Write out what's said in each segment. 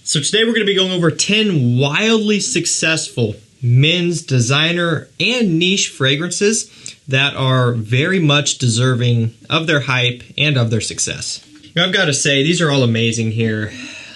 So today we're going to be going over 10 wildly successful men's designer and niche fragrances that are very much deserving of their hype and of their success. Now, I've got to say, these are all amazing here.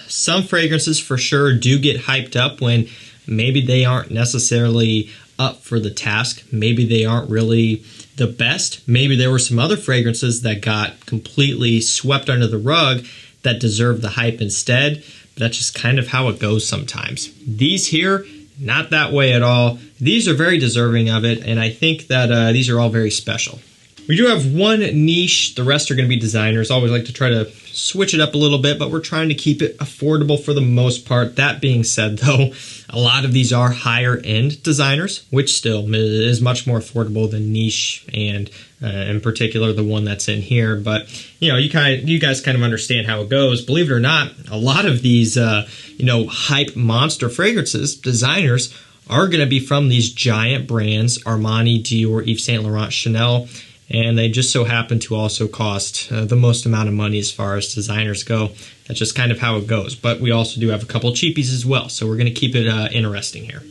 Some fragrances for sure do get hyped up when maybe they aren't necessarily up for the task. Maybe they aren't really the best. Maybe there were some other fragrances that got completely swept under the rug that deserve the hype instead. But that's just kind of how it goes sometimes. These here, not that way at all. These are very deserving of it, and I think that these are all very special. We do have one niche. The rest are going to be designers. I always like to try to switch it up a little bit, but we're trying to keep it affordable for the most part. That being said, though, a lot of these are higher-end designers, which still is much more affordable than niche, and in particular the one that's in here. But you know, you guys kind of understand how it goes. Believe it or not, a lot of these hype monster fragrances, designers, are going to be from these giant brands: Armani, Dior, Yves Saint Laurent, Chanel. And they just so happen to also cost the most amount of money as far as designers go. That's just kind of how it goes. But we also do have a couple cheapies as well, so we're going to keep it interesting here.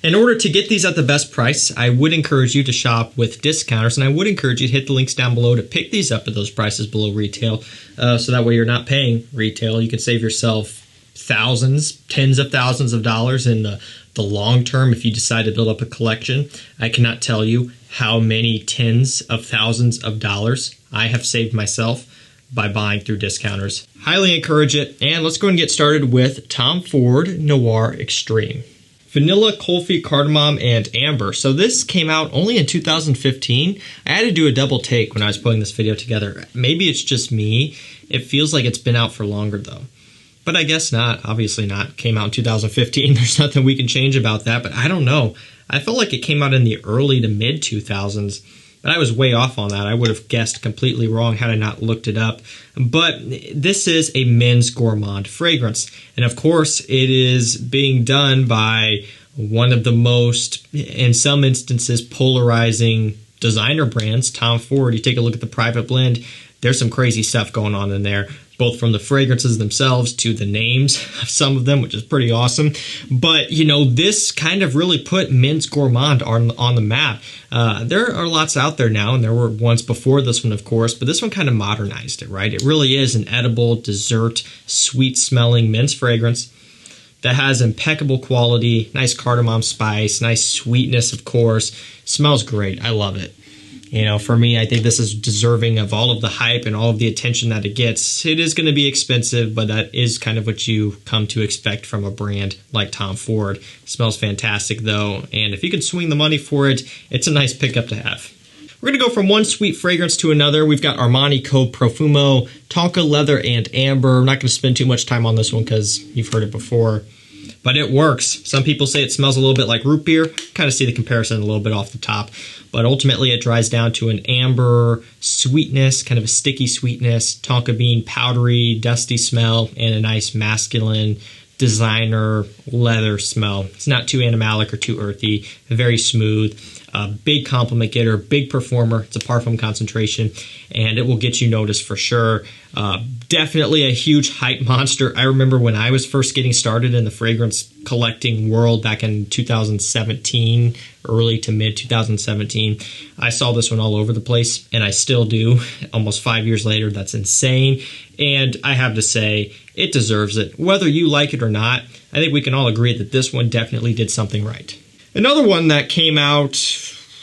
In order to get these at the best price, I would encourage you to shop with discounters, and I would encourage you to hit the links down below to pick these up at those prices below retail, so that way you're not paying retail. You can save yourself thousands, tens of thousands of dollars in the long term if you decide to build up a collection. I cannot tell you how many tens of thousands of dollars I have saved myself by buying through discounters. Highly encourage it, and let's go and get started with Tom Ford Noir Extreme. Vanilla, Coffee, Cardamom, and Amber. So this came out only in 2015. I had to do a double take when I was putting this video together. Maybe it's just me. It feels like it's been out for longer though. But I guess not, obviously not. Came out in 2015, there's nothing we can change about that, but I don't know. I felt like it came out in the early to mid 2000s, but I was way off on that. I would have guessed completely wrong had I not looked it up. But this is a men's gourmand fragrance, and of course it is being done by one of the most, in some instances, polarizing designer brands, Tom Ford. You take a look at the private blend, there's some crazy stuff going on in there, both from the fragrances themselves to the names of some of them, which is pretty awesome. But, you know, this kind of really put men's gourmand on the map. There are lots out there now, and there were ones before this one, of course, but this one kind of modernized it, right? It really is an edible, dessert, sweet-smelling men's fragrance that has impeccable quality, nice cardamom spice, nice sweetness, of course. Smells great. I love it. You know, for me, I think this is deserving of all of the hype and all of the attention that it gets. It is going to be expensive, but that is kind of what you come to expect from a brand like Tom Ford. It smells fantastic, though, and if you can swing the money for it, it's a nice pickup to have. We're going to go from one sweet fragrance to another. We've got Armani Code Profumo, Tonka Leather, and Amber. I'm not going to spend too much time on this one because you've heard it before, but it works. Some people say it smells a little bit like root beer. Kind of see the comparison a little bit off the top. But ultimately it dries down to an amber sweetness, kind of a sticky sweetness, tonka bean, powdery, dusty smell, and a nice masculine designer leather smell. It's not too animalic or too earthy, very smooth. Big compliment getter, big performer. It's a parfum concentration, and it will get you noticed for sure. Definitely a huge hype monster. I remember when I was first getting started in the fragrance collecting world back in 2017, early to mid 2017, I saw this one all over the place, and I still do. Almost 5 years later, that's insane. And I have to say, it deserves it. Whether you like it or not, I think we can all agree that this one definitely did something right. Another one that came out,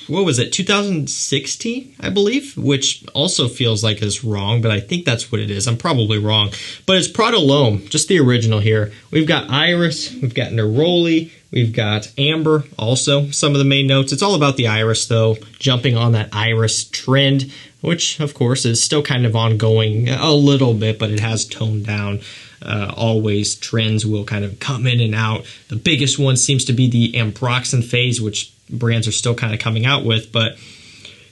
what was it, 2016, I believe, which also feels like it's wrong, but I think that's what it is. I'm probably wrong. But it's Prada L'Homme, just the original here. We've got Iris, we've got Neroli, we've got Amber, also some of the main notes. It's all about the Iris, though, jumping on that Iris trend, which, of course, is still kind of ongoing a little bit, but it has toned down. Always trends will kind of come in and out. The biggest one seems to be the Ambroxan phase, which brands are still kind of coming out with, but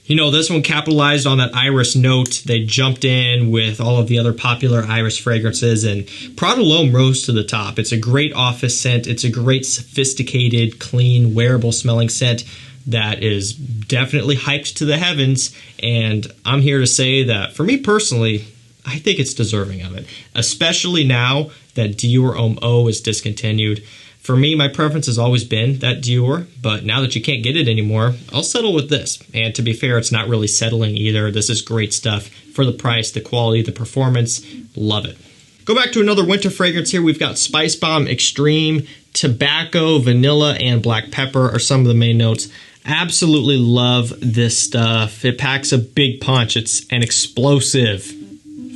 you know, this one capitalized on that Iris note. They jumped in with all of the other popular Iris fragrances, and Prada L'Homme rose to the top. It's a great office scent. It's a great sophisticated, clean, wearable smelling scent that is definitely hyped to the heavens, and I'm here to say that for me personally, I think it's deserving of it, especially now that DIOR Homme O is discontinued. For me, my preference has always been that DIOR, but now that you can't get it anymore, I'll settle with this. And to be fair, it's not really settling either. This is great stuff for the price, the quality, the performance. Love it. Go back to another winter fragrance here. We've got Spice Bomb Extreme. Tobacco, vanilla, and black pepper are some of the main notes. Absolutely love this stuff. It packs a big punch. It's an explosive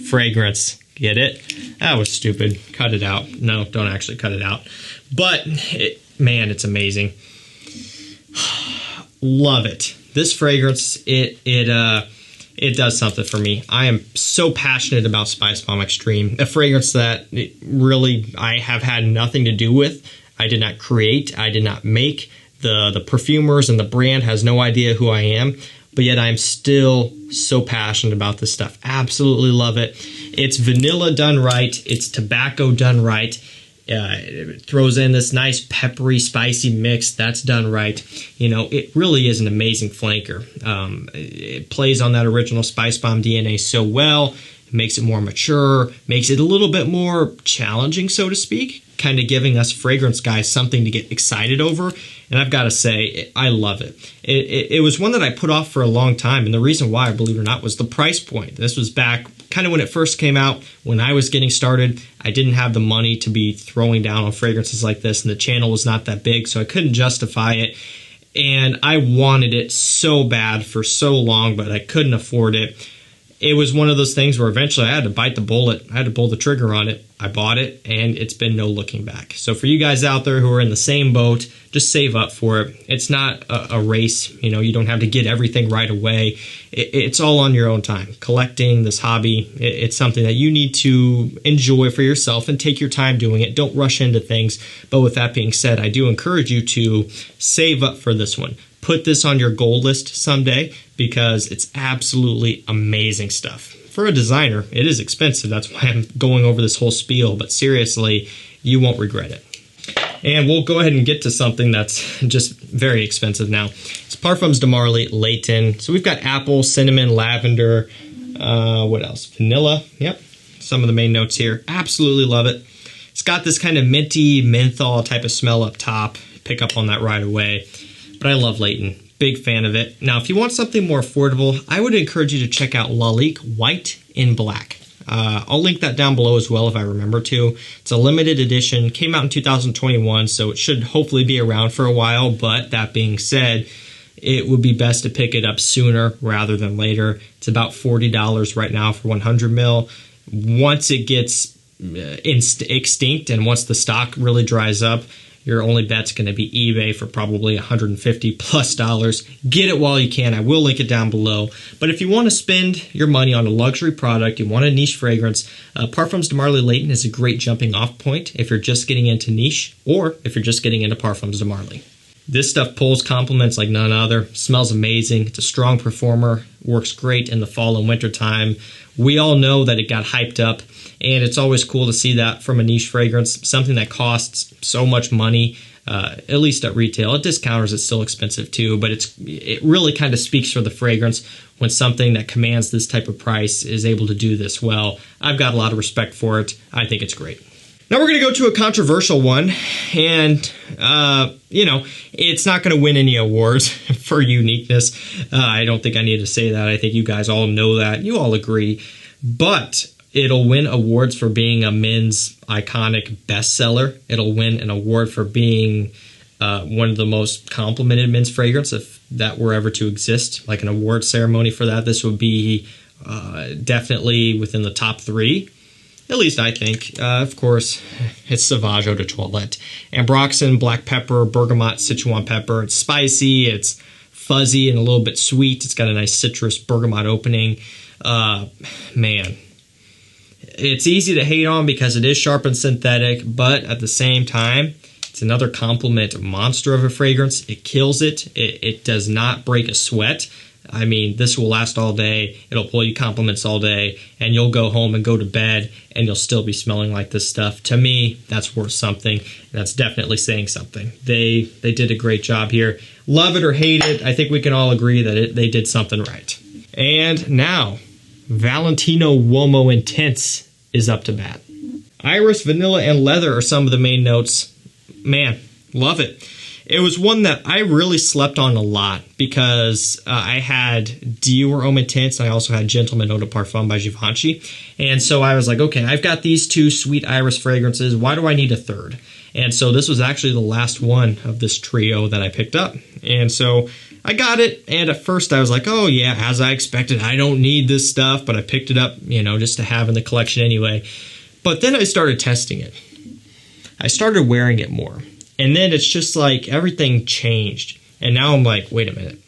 fragrance. Get it? That was stupid. Cut it out. No, don't actually cut it out. But, man, it's amazing. Love it. This fragrance, it does something for me. I am so passionate about Spice Bomb Extreme, a fragrance that really I have had nothing to do with. I did not create, I did not make. The perfumers and the brand has no idea who I am, but yet I'm still so passionate about this stuff. Absolutely love it. It's vanilla done right. It's tobacco done right. It throws in this nice peppery, spicy mix that's done right. You know, it really is an amazing flanker. It plays on that original Spice Bomb DNA so well. It makes it more mature, makes it a little bit more challenging, so to speak, kind of giving us fragrance guys something to get excited over. And I've got to say, I love it. It was one that I put off for a long time. And the reason why, believe it or not, was the price point. This was back kind of when it first came out, when I was getting started. I didn't have the money to be throwing down on fragrances like this, and the channel was not that big, so I couldn't justify it. And I wanted it so bad for so long, but I couldn't afford it. It was one of those things where eventually I had to bite the bullet. I had to pull the trigger on it. I bought it, and it's been no looking back. So for you guys out there who are in the same boat, just save up for it. It's not a race. You know, you don't have to get everything right away. It's all on your own time. Collecting, this hobby, it's something that you need to enjoy for yourself and take your time doing it. Don't rush into things. But with that being said, I do encourage you to save up for this one. Put this on your goal list someday because it's absolutely amazing stuff. For a designer, it is expensive. That's why I'm going over this whole spiel. But seriously, you won't regret it. And we'll go ahead and get to something that's just very expensive now. It's Parfums de Marly LAYTON. So we've got apple, cinnamon, lavender, what else? Vanilla. Yep. Some of the main notes here. Absolutely love it. It's got this kind of minty menthol type of smell up top. Pick up on that right away. But I love LAYTON. Big fan of it. Now, if you want something more affordable, I would encourage you to check out Lalique White in Black. I'll link that down below as well if I remember to. It's a limited edition, came out in 2021, so it should hopefully be around for a while. But that being said, it would be best to pick it up sooner rather than later. It's about $40 right now for 100 ml. Once it gets extinct and once the stock really dries up, your only bet's going to be eBay for probably $150+ Get it while you can. I will link it down below. But if you want to spend your money on a luxury product, you want a niche fragrance, Parfums de Marly LAYTON is a great jumping off point if you're just getting into niche or if you're just getting into Parfums de Marly. This stuff pulls compliments like none other. Smells amazing. It's a strong performer. Works great in the fall and winter time. We all know that it got hyped up, and it's always cool to see that from a niche fragrance, something that costs so much money, at least at retail. At discounters, it's still expensive too, but it really kind of speaks for the fragrance when something that commands this type of price is able to do this well. I've got a lot of respect for it. I think it's great. Now we're going to go to a controversial one, and, you know, it's not going to win any awards for uniqueness. I don't think I need to say that. I think you guys all know that. You all agree. But it'll win awards for being a men's iconic bestseller. It'll win an award for being one of the most complimented men's fragrance, if that were ever to exist, like an award ceremony for that. This would be definitely within the top 3. At least I think. Of course, it's Sauvage Eau de Toilette. Ambroxan, black pepper, bergamot, Sichuan pepper. It's spicy, it's fuzzy and a little bit sweet. It's got a nice citrus bergamot opening. Man, it's easy to hate on because it is sharp and synthetic, but at the same time, it's another compliment monster of a fragrance. It kills it. It does not break a sweat. I mean, this will last all day. It'll pull you compliments all day, and you'll go home and go to bed, and you'll still be smelling like this stuff. To me, that's worth something. That's definitely saying something. They did a great job here. Love it or hate it, I think we can all agree that they did something right. And now, Valentino UOMO Intense is up to bat. Iris, vanilla, and leather are some of the main notes. Man, love it. It was one that I really slept on a lot because I had DIOR Homme Intense and I also had Gentleman Eau de Parfum by Givenchy. And so I was like, okay, I've got these two sweet iris fragrances. Why do I need a third? And so this was actually the last one of this trio that I picked up. And so I got it, and at first I was like, oh yeah, as I expected, I don't need this stuff, but I picked it up, you know, just to have in the collection anyway. But then I started testing it. I started wearing it more. And then it's just like everything changed. And now I'm like, wait a minute.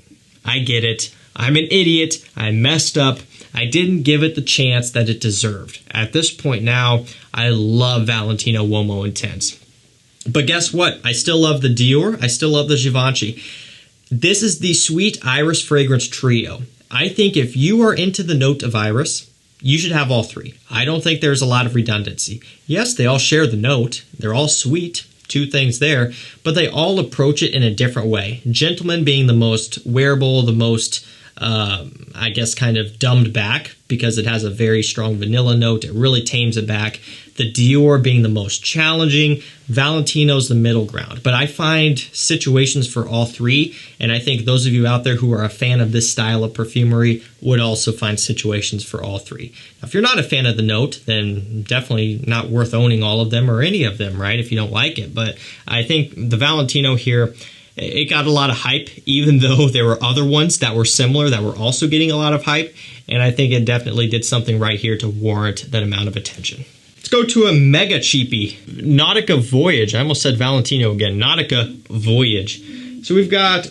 I get it. I'm an idiot. I messed up. I didn't give it the chance that it deserved. At this point now, I love Valentino UOMO Intense. But guess what? I still love the DIOR. I still love the Givenchy. This is the Sweet Iris Fragrance Trio. I think if you are into the note of iris, you should have all three. I don't think there's a lot of redundancy. Yes, they all share the note. They're all sweet. Two things there, but they all approach it in a different way. Gentleman being the most wearable, the most, I guess, kind of dumbed back because it has a very strong vanilla note. It really tames it back. The DIOR being the most challenging. Valentino's the middle ground. But I find situations for all three, and I think those of you out there who are a fan of this style of perfumery would also find situations for all three. Now, if you're not a fan of the note, then definitely not worth owning all of them or any of them, right, if you don't like it. But I think the Valentino here, it got a lot of hype, even though there were other ones that were similar that were also getting a lot of hype. And I think it definitely did something right here to warrant that amount of attention. Let's go to a mega cheapie, Nautica Voyage. I almost said Valentino again, Nautica Voyage. So we've got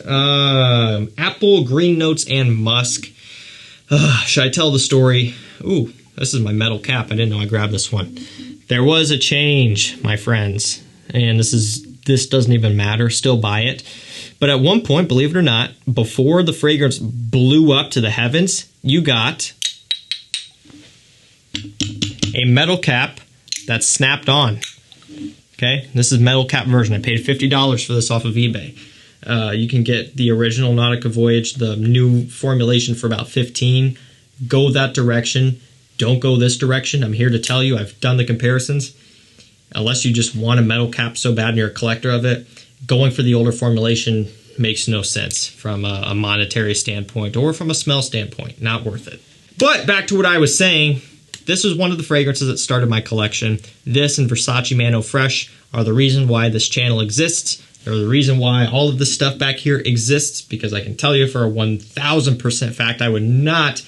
apple, green notes, and musk. Should I tell the story? Ooh, this is my metal cap. I didn't know I grabbed this one. There was a change, my friends, and this doesn't even matter. Still buy it. But at one point, believe it or not, before the fragrance blew up to the heavens, you got a metal cap that's snapped on. Okay, this is metal cap version. I paid $50 for this off of eBay. You can get the original Nautica Voyage, the new formulation, for about $15. Go that direction. Don't go this direction. I'm here to tell you, I've done the comparisons. Unless you just want a metal cap so bad and you're a collector of it, going for the older formulation makes no sense from a monetary standpoint or from a smell standpoint. Not worth it. But back to what I was saying, this was one of the fragrances that started my collection. This and Versace Man Eau Fresh are the reason why this channel exists. They're the reason why all of this stuff back here exists, because I can tell you for a 1000% fact I would not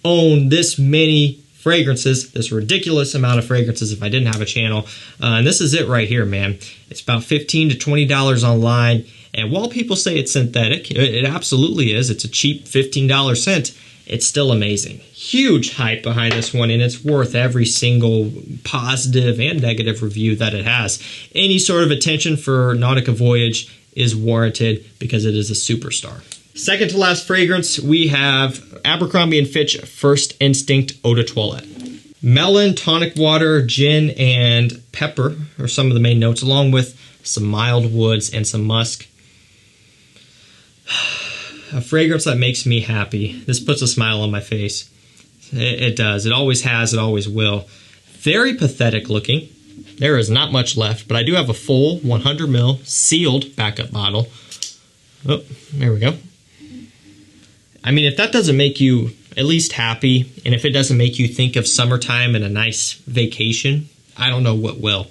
own this many fragrances, this ridiculous amount of fragrances, if I didn't have a channel. And this is it right here, man. It's about $15 to $20 online. And while people say it's synthetic, it absolutely is. It's a cheap $15 scent. It's still amazing. Huge hype behind this one, and it's worth every single positive and negative review that it has. Any sort of attention for Nautica Voyage is warranted because it is a superstar. Second to last fragrance, we have Abercrombie & Fitch First Instinct Eau de Toilette. Melon, tonic water, gin, and pepper are some of the main notes, along with some mild woods and some musk. A fragrance that makes me happy. This puts a smile on my face. It does. It always has. It always will. Very pathetic looking. There is not much left, but I do have a full 100 ml sealed backup bottle. Oh, there we go. I mean, if that doesn't make you at least happy, and if it doesn't make you think of summertime and a nice vacation, I don't know what will.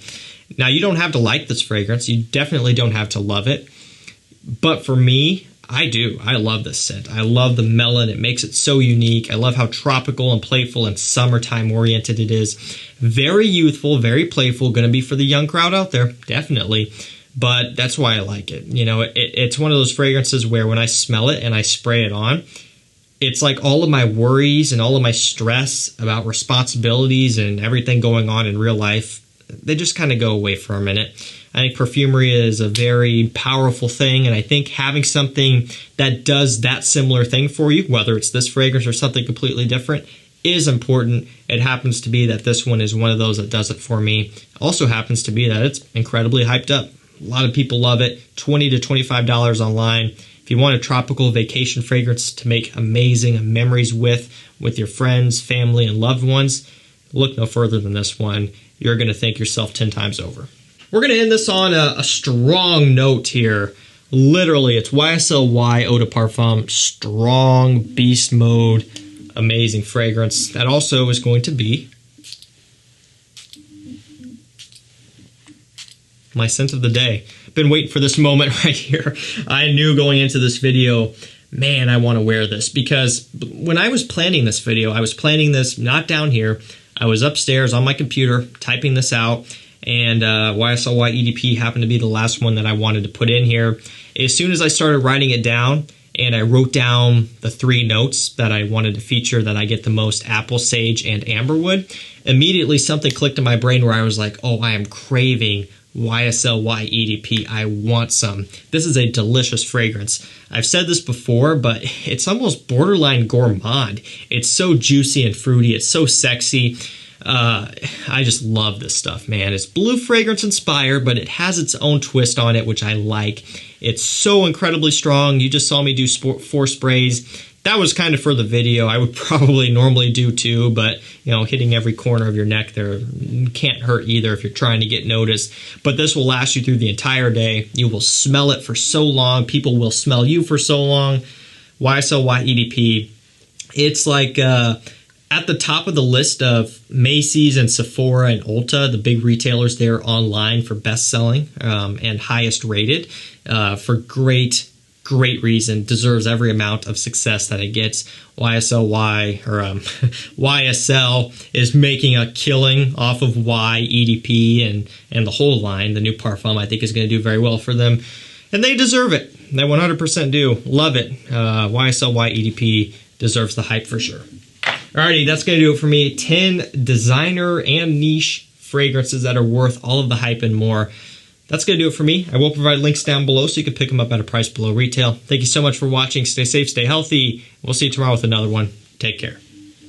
Now, you don't have to like this fragrance. You definitely don't have to love it. But for me, I do. I love this scent. I love the melon. It makes it so unique. I love how tropical and playful and summertime oriented it is. Very youthful, very playful. Going to be for the young crowd out there, definitely. But that's why I like it. You know, it's one of those fragrances where when I smell it and I spray it on, it's like all of my worries and all of my stress about responsibilities and everything going on in real life, they just kind of go away for a minute. I think perfumery is a very powerful thing, and I think having something that does that similar thing for you, whether it's this fragrance or something completely different, is important. It happens to be that this one is one of those that does it for me. Also happens to be that it's incredibly hyped up. A lot of people love it. $20 to $25 online. If you want a tropical vacation fragrance to make amazing memories with your friends, family, and loved ones, look no further than this one. You're going to thank yourself 10 times over. We're going to end this on a strong note here. Literally, it's YSL Eau de Parfum, strong beast mode, amazing fragrance. That also is going to be my scent of the day. Been waiting for this moment right here. I knew going into this video, man, I want to wear this, because when I was planning this video, I was planning this not down here. I was upstairs on my computer typing this out, and YSL EDP happened to be the last one that I wanted to put in here. As soon as I started writing it down and I wrote down the 3 notes that I wanted to feature that I get the most, apple, sage, and amberwood, immediately something clicked in my brain where I was like, oh, I am craving YSL EDP. I want some. This is a delicious fragrance. I've said this before, but it's almost borderline gourmand. It's so juicy and fruity. It's so sexy. I just love this stuff, man. It's blue fragrance inspired, but it has its own twist on it, which I like. It's so incredibly strong. You just saw me do 4 sprays. That was kind of for the video. I would probably normally do 2, but you know, hitting every corner of your neck there can't hurt either if you're trying to get noticed. But this will last you through the entire day. You will smell it for so long. People will smell you for so long. YSL EDP. It's like at the top of the list of Macy's and Sephora and Ulta, the big retailers there online for best selling and highest rated for great reason. Deserves every amount of success that it gets. YSL is making a killing off of EDP and the whole line. The new Parfum, I think, is going to do very well for them, and they deserve it. They 100% do. Love it. YSL EDP deserves the hype for sure. Alrighty, that's going to do it for me. 10 designer and niche fragrances that are worth all of the hype and more. That's going to do it for me. I will provide links down below so you can pick them up at a price below retail. Thank you so much for watching. Stay safe, stay healthy. We'll see you tomorrow with another one. Take care.